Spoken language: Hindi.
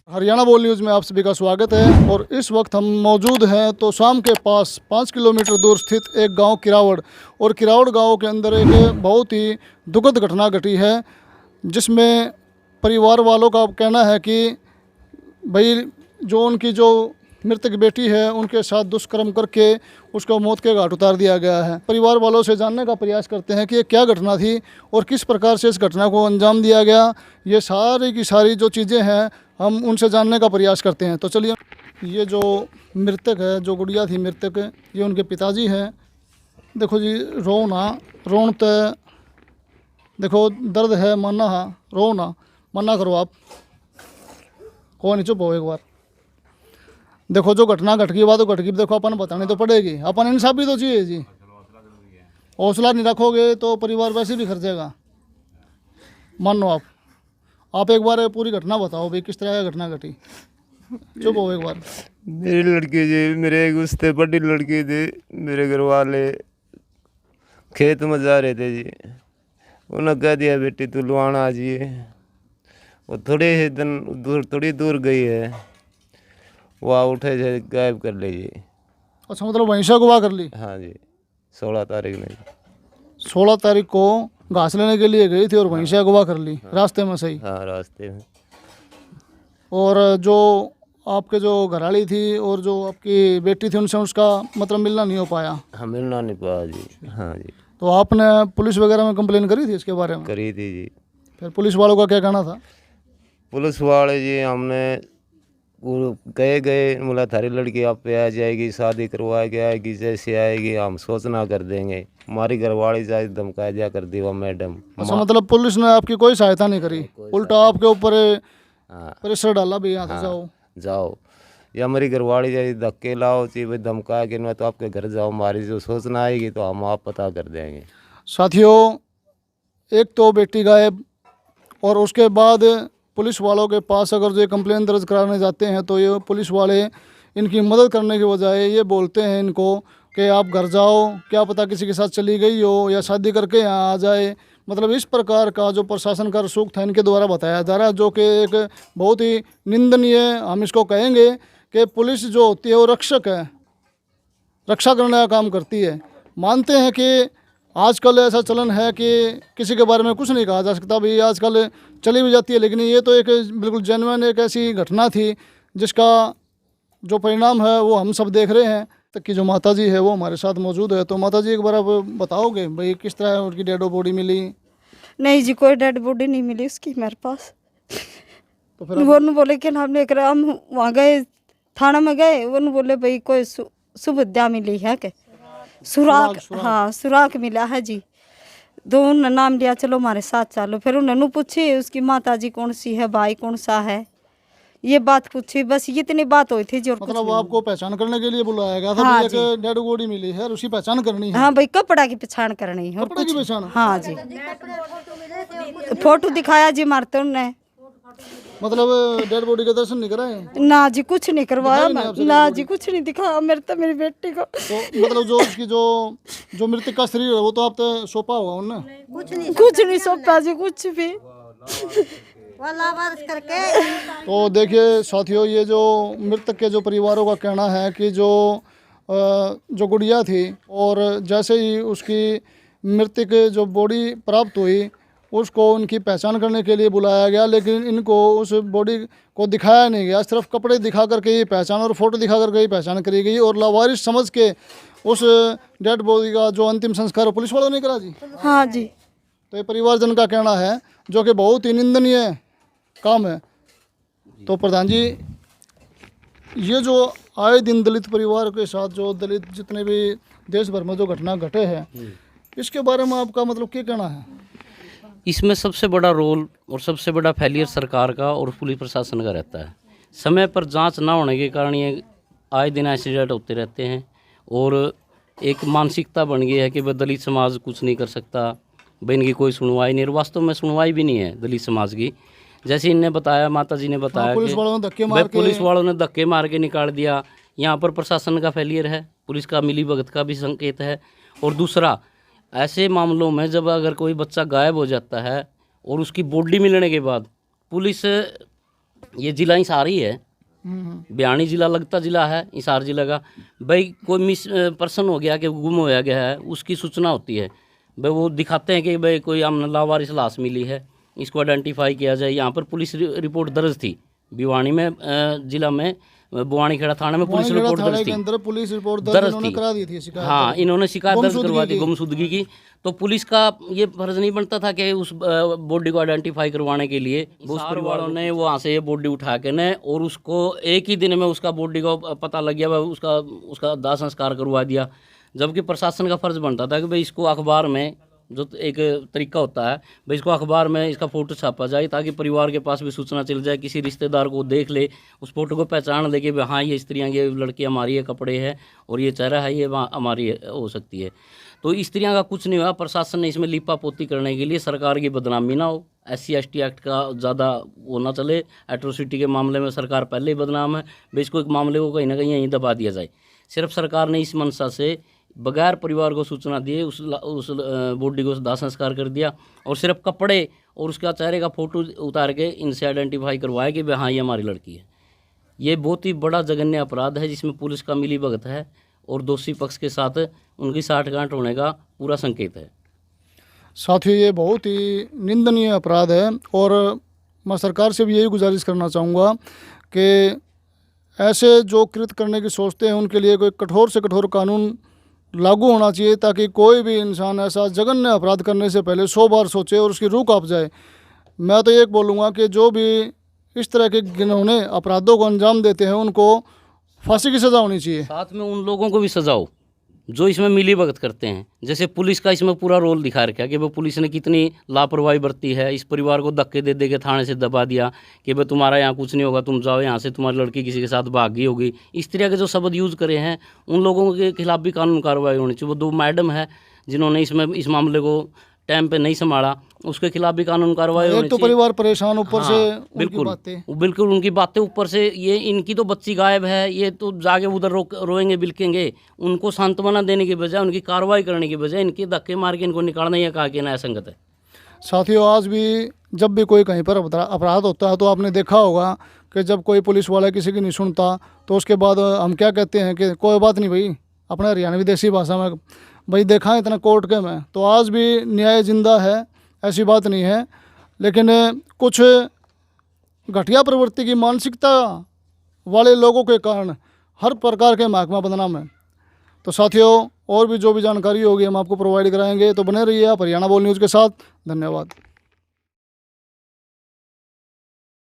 हरियाणा बोल न्यूज़ में आप सभी का स्वागत है। और इस वक्त हम मौजूद हैं तो शाम के पास 5 किलोमीटर दूर स्थित एक गांव किरावड़, और किरावड़ गांव के अंदर एक बहुत ही दुखद घटना घटी है, जिसमें परिवार वालों का कहना है कि भाई जो उनकी जो मृतक बेटी है उनके साथ दुष्कर्म करके उसको मौत के घाट उतार दिया गया है। परिवार वालों से जानने का प्रयास करते हैं कि ये क्या घटना थी और किस प्रकार से इस घटना को अंजाम दिया गया। ये सारी की सारी जो चीज़ें हैं हम उनसे जानने का प्रयास करते हैं। तो चलिए, ये जो मृतक है, जो गुड़िया थी मृतक, ये उनके पिताजी हैं। देखो जी, रोन तो देखो दर्द है, रोना मना करो आप, कौन चुप हो एक बार। देखो जो घटना घट गई बात तो घट गई, देखो अपन बतानी तो पड़ेगी, अपन इंसाफ भी तो चाहिए जी। हौसला नहीं रखोगे तो परिवार वैसे भी खर्चेगा। मानो आप एक बार पूरी घटना बताओ भाई, किस तरह की घटना घटी। चुप हो एक बार। मेरी लड़की जी, मेरे एक उससे बड़ी लड़की थी, मेरे घर वाले खेत में जा रहे थे जी। उन्होंने कह दिया बेटी तू लुहाना आ जाइए। वो थोड़े ही दिन दूर, थोड़ी दूर गई है, वहाँ उठे से गायब कर ली जी। अच्छा, मतलब वहीं से अगवा कर ली। हाँ जी, 16 तारीख में। 16 तारीख को घास लेने के लिए गई थी और वहीं से अगवा कर ली, रास्ते में सही। हाँ, रास्ते में। और जो आपके जो घरवाली थी और जो आपकी बेटी थी, उनसे उसका मतलब मिलना नहीं हो पाया। हाँ, मिलना नहीं पाया जी। हाँ जी, तो आपने पुलिस वगैरह में कंप्लेन करी थी इसके बारे में? करी थी जी। फिर पुलिस वालों का क्या कहना था? पुलिस वाले जी हमने गए बोला थारी लड़की आप पे आ जाएगी, शादी करवा के आएगी, जैसे आएगी हम सोचना कर देंगे। हमारी घरवाली जाए धमका दिया कर दी वो मैडम। अच्छा, मतलब पुलिस ने आपकी कोई सहायता नहीं करी, उल्टा आपके ऊपर प्रेशर डाला भी, यहाँ से जाओ, या हमारी घरवाली जाए धक्के लाओ चाहिए भाई, धमका के मैं तो आपके घर जाओ, हमारी जो सोचना आएगी तो हम आप पता कर देंगे। साथियों, एक तो बेटी गायब, और उसके बाद पुलिस वालों के पास अगर जो कंप्लेन दर्ज कराने जाते हैं तो ये पुलिस वाले इनकी मदद करने के बजाय ये बोलते हैं इनको कि आप घर जाओ, क्या पता किसी के साथ चली गई हो या शादी करके यहाँ आ जाए। मतलब इस प्रकार का जो प्रशासन का रसूख था इनके द्वारा बताया जा रहा है, जो कि एक बहुत ही निंदनीय हम इसको कहेंगे कि पुलिस जो होती है वो रक्षक है, रक्षा करने का काम करती है। मानते हैं कि आजकल ऐसा चलन है कि किसी के बारे में कुछ नहीं कहा जा सकता, भाई आजकल चली भी जाती है, लेकिन ये तो एक बिल्कुल जेन्युइन एक ऐसी घटना थी जिसका जो परिणाम है वो हम सब देख रहे हैं। तक की जो माता जी है वो हमारे साथ मौजूद है। तो माता जी, एक बार आप बताओगे भाई किस तरह उनकी डेड बॉडी मिली? नहीं जी, कोई डेड बॉडी नहीं मिली उसकी मेरे पास। तो फिर वो न बोले कि हम लेकर हम वहाँ गए, थाना में गए, वो न बोले भाई कोई सुविधा मिली है के सुराग। हाँ, सुराग मिला है जी। दो उन्होंने नाम लिया, चलो हमारे साथ चलो। फिर उन्होंने पूछी उसकी माता जी कौन सी है, भाई कौन सा है, ये बात पूछी, बस इतनी बात हुई थी जी। और मतलब आपको पहचान करने के लिए बुलाया गया था? हाँ एक डेड बॉडी मिली है और उसकी पहचान करनी है। हाँ भाई, कपड़ा की पहचान करनी है और कपड़े की कुछ। पहचान? हाँ जी, फोटो दिखाया जी मारते उनने। मतलब डेड बॉडी के दर्शन नहीं कराए? ना जी, कुछ नहीं करवाया। ना जी, कुछ नहीं दिखाया मेरी बेटी को। तो मतलब जो उसकी जो मृतक का शरीर है वो तो आप तो सौंपा होगा उन्हें? कुछ नहीं सौंपा जी, कुछ भी। तो देखिए साथियों, ये जो मृतक के जो परिवारों का कहना है कि जो गुड़िया थी, और जैसे ही उसकी मृतक जो बॉडी प्राप्त हुई उसको उनकी पहचान करने के लिए बुलाया गया, लेकिन इनको उस बॉडी को दिखाया नहीं गया, सिर्फ कपड़े दिखा करके ही पहचान और फोटो दिखा करके ही पहचान करी गई। और लावारिस समझ के उस डेड बॉडी का जो अंतिम संस्कार पुलिस वालों ने करा जी। हाँ जी। तो ये परिवारजन का कहना है, जो कि बहुत ही निंदनीय काम है। तो प्रधान जी, ये जो आए दिन दलित परिवार के साथ जो दलित जितने भी देश भर में जो घटना घटे हैं, इसके बारे में आपका मतलब क्या कहना है? इसमें सबसे बड़ा रोल और सबसे बड़ा फेलियर सरकार का और पुलिस प्रशासन का रहता है। समय पर जांच ना होने के कारण ये आए दिन एक्सीडेंट होते रहते हैं, और एक मानसिकता बन गई है कि वह दलित समाज कुछ नहीं कर सकता, भाई इनकी कोई सुनवाई नहीं। और वास्तव में सुनवाई भी नहीं है दलित समाज की। जैसे इनने बताया, माता जी ने बताया, पुलिस वालों ने धक्के मार के निकाल दिया। यहाँ पर प्रशासन का फेलियर है, पुलिस का मिलीभगत का भी संकेत है। और दूसरा, ऐसे मामलों में जब अगर कोई बच्चा गायब हो जाता है और उसकी बॉडी मिलने के बाद पुलिस ये जिला हिसार ही है, बयानी जिला लगता जिला है हिसार जिला का। भाई कोई मिस पर्सन हो गया कि गुम होया गया है, उसकी सूचना होती है, भाई वो दिखाते हैं कि भाई कोई हमने लावारिस लाश मिली है, इसको आइडेंटिफाई किया जाए। यहाँ पर पुलिस रिपोर्ट दर्ज थी भिवानी में, जिला में बुआनी खेड़ा थाने में पुलिस रिपोर्ट थाने दर्ज के थी, अंदर पुलिस रिपोर्ट दर्ज दर्ज इन्होंने थी। करा दी थी शिकायत। हाँ, इन्होंने शिकायत दर्ज गुमशुदगी करवा दी की। गुमशुदगी की। तो पुलिस का ये फर्ज नहीं बनता था कि उस बॉडी को आइडेंटिफाई करवाने के लिए उस परिवारों ने वहाँ से ये बॉडी उठा के ने और उसको एक ही दिन में उसका बॉडी को पता लग गया, उसका दाह संस्कार करवा दिया। जबकि प्रशासन का फर्ज बनता था कि भाई इसको अखबार में, जो एक तरीका होता है भाई, इसको अखबार में इसका फ़ोटो छापा जाए ताकि परिवार के पास भी सूचना चल जाए, किसी रिश्तेदार को देख ले, उस फोटो को पहचान ले कि भाई हाँ ये स्त्रियाँ, ये लड़की हमारी है, कपड़े है, और ये चेहरा है, ये हमारी हो सकती है। तो स्त्रियाँ का कुछ नहीं हुआ। प्रशासन ने इसमें लिपा पोती करने के लिए, सरकार की बदनामी ना हो, SC/ST एक्ट का ज़्यादा वो ना चले, एट्रोसिटी के मामले में सरकार पहले ही बदनाम है, भाई इसको एक मामले को कहीं ना कहीं यहीं दबा दिया जाए। सिर्फ सरकार ने इस मंशा से बगैर परिवार को सूचना दिए उस बॉडी को दाह संस्कार कर दिया, और सिर्फ कपड़े और उसका चेहरे का फ़ोटो उतार के इनसे आइडेंटिफाई करवाया कि हाँ ये हमारी लड़की है। ये बहुत ही बड़ा जघन्य अपराध है जिसमें पुलिस का मिली भगत है और दोषी पक्ष के साथ उनकी साठगांठ होने का पूरा संकेत है। साथियों, ये बहुत ही निंदनीय अपराध है और मैं सरकार से भी यही गुजारिश करना चाहूँगा कि ऐसे जो कृत्य करने की सोचते हैं उनके लिए कोई कठोर से कठोर कानून लागू होना चाहिए, ताकि कोई भी इंसान ऐसा जघन्य अपराध करने से पहले 100 बार सोचे और उसकी रूह काँप जाए। मैं तो ये बोलूँगा कि जो भी इस तरह के घिनौने अपराधों को अंजाम देते हैं उनको फांसी की सज़ा होनी चाहिए। साथ में उन लोगों को भी सजा हो जो इसमें मिली भगत करते हैं। जैसे पुलिस का इसमें पूरा रोल दिखा रखा है कि वो पुलिस ने कितनी लापरवाही बरती है, इस परिवार को धक्के दे दे के थाने से दबा दिया कि भाई तुम्हारा यहाँ कुछ नहीं होगा, तुम जाओ यहाँ से, तुम्हारी लड़की किसी के साथ भागी होगी। इस तरह के जो शब्द यूज़ करे हैं उन लोगों के खिलाफ भी कानून कार्रवाई होनी चाहिए। वो 2 मैडम है जिन्होंने इस मामले को टाइम पे नहीं संभाला, उसके खिलाफ भी कानून कार्रवाई होनी एक तो चाहिए। परिवार परेशान, ऊपर से उनकी बिल्कुल बातें। बिल्कुल उनकी बातें ऊपर से, ये इनकी तो बच्ची गायब है, ये तो जाके उधर रोएंगे बिलकेंगे। उनको सांत्वना देने की बजाय, उनकी कार्रवाई करने की बजाय इनके धक्के मार के इनको निकालना, यह कहा कि न्याय संगत है। साथियों, आज भी जब भी कोई कहीं पर अपराध होता है तो आपने देखा होगा कि जब कोई पुलिस वाला किसी की नहीं सुनता तो उसके बाद हम क्या कहते हैं कि कोई बात नहीं भाई, अपने हरियाणवी देसी भाषा में भाई देखा है इतना कोर्ट के में। तो आज भी न्याय जिंदा है, ऐसी बात नहीं है, लेकिन कुछ घटिया प्रवृत्ति की मानसिकता वाले लोगों के कारण हर प्रकार के महकमा बदनाम है। तो साथियों, और भी जो भी जानकारी होगी हम आपको प्रोवाइड कराएंगे, तो बने रहिए आप हरियाणा बोल न्यूज़ के साथ। धन्यवाद।